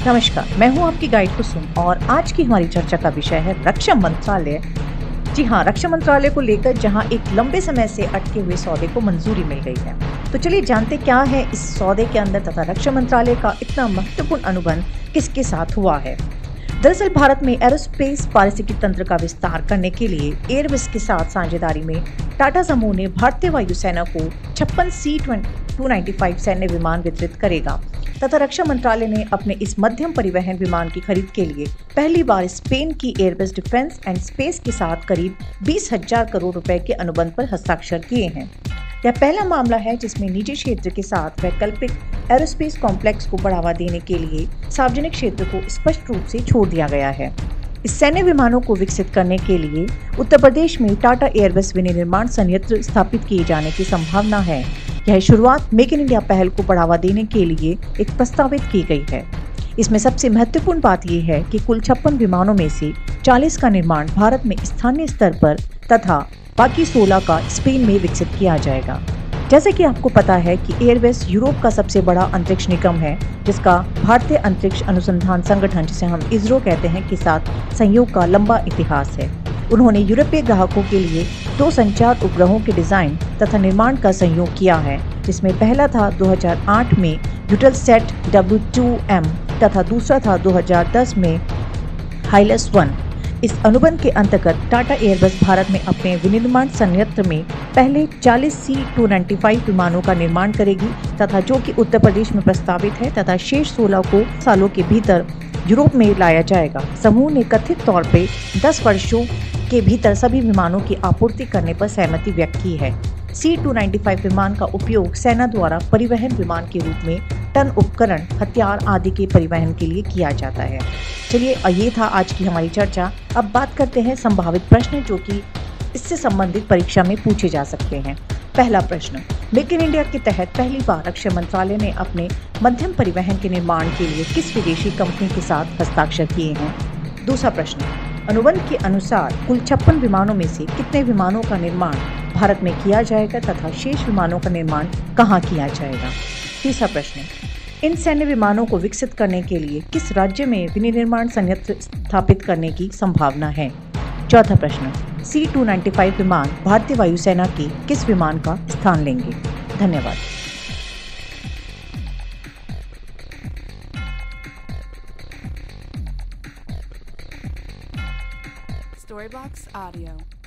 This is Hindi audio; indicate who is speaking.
Speaker 1: नमस्कार, मैं हूं आपकी गाइड कुसुम और आज की हमारी चर्चा का विषय है रक्षा मंत्रालय। जी हाँ, रक्षा मंत्रालय को लेकर जहां एक लंबे समय से अटके हुए सौदे को मंजूरी मिल गई है। तो चलिए जानते क्या है इस सौदे के अंदर तथा रक्षा मंत्रालय का इतना महत्वपूर्ण अनुबंध किसके साथ हुआ है। दरअसल भारत में एरोस्पेस पारिस्थितिकी तंत्र का विस्तार करने के लिए एयरबस के साथ साझेदारी में टाटा समूह ने भारतीय वायुसेना को 56 C-295 सैन्य विमान वितरित करेगा तथा रक्षा मंत्रालय ने अपने इस मध्यम परिवहन विमान की खरीद के लिए पहली बार स्पेन की एयरबस डिफेंस एंड स्पेस के साथ करीब 20,000 करोड़ रुपए के अनुबंध पर हस्ताक्षर किए हैं। यह पहला मामला है जिसमें निजी क्षेत्र के साथ वैकल्पिक एरोस्पेस कॉम्प्लेक्स को बढ़ावा देने के लिए सार्वजनिक क्षेत्र को स्पष्ट रूप से छोड़ दिया गया है। इस सैन्य विमानों को विकसित करने के लिए उत्तर प्रदेश में टाटा एयरबस विनिर्माण संयंत्र स्थापित किए जाने की संभावना है। यह शुरुआत मेक इन इंडिया पहल को बढ़ावा देने के लिए एक प्रस्तावित की गई है। इसमें सबसे महत्वपूर्ण बात यह है कि कुल 56 विमानों में से 40 का निर्माण भारत में स्थानीय स्तर पर तथा बाकी 16 का स्पेन में विकसित किया जाएगा। जैसे कि आपको पता है कि एयरबस यूरोप का सबसे बड़ा अंतरिक्ष निगम है, जिसका भारतीय अंतरिक्ष अनुसंधान संगठन, जिसे हम इसरो कहते हैं, के साथ सहयोग का लंबा इतिहास है। उन्होंने यूरोपीय ग्राहकों के लिए 2 संचार उपग्रहों के डिजाइन तथा निर्माण का सहयोग किया है, जिसमें पहला था 2008 में यूटेलसैट W2M तथा दूसरा था 2010 में हाइलस-1। इस अनुबंध के अंतर्गत टाटा एयरबस भारत में अपने विनिर्माण संयंत्र में पहले 40 C-295 विमानों का निर्माण करेगी तथा जो कि उत्तर प्रदेश में प्रस्तावित है तथा शेष 16 को सालों के भीतर यूरोप में लाया जाएगा। समूह ने कथित तौर पे 10 वर्षों के भीतर सभी विमानों की आपूर्ति करने पर सहमति व्यक्त की है। C-295 विमान का उपयोग सेना द्वारा परिवहन विमान के रूप में टन उपकरण, हथियार आदि के परिवहन के लिए किया जाता है। चलिए, ये था आज की हमारी चर्चा। अब बात करते हैं संभावित प्रश्न जो कि इससे संबंधित परीक्षा में पूछे जा सकते हैं। पहला प्रश्न, मेक इन इंडिया के तहत पहली बार रक्षा मंत्रालय ने अपने मध्यम परिवहन के निर्माण के लिए किस विदेशी कंपनी के साथ हस्ताक्षर किए हैं। दूसरा प्रश्न, अनुबंध के अनुसार कुल 56 विमानों में से कितने विमानों का निर्माण भारत में किया जाएगा तथा शेष विमानों का निर्माण कहाँ किया जाएगा। तीसरा प्रश्न, इन सैन्य विमानों को विकसित करने के लिए किस राज्य में विनिर्माण संयंत्र स्थापित करने की संभावना है। चौथा प्रश्न, C-295 विमान भारतीय वायुसेना के किस विमान का स्थान लेंगे। धन्यवाद।
Speaker 2: Storybox Audio.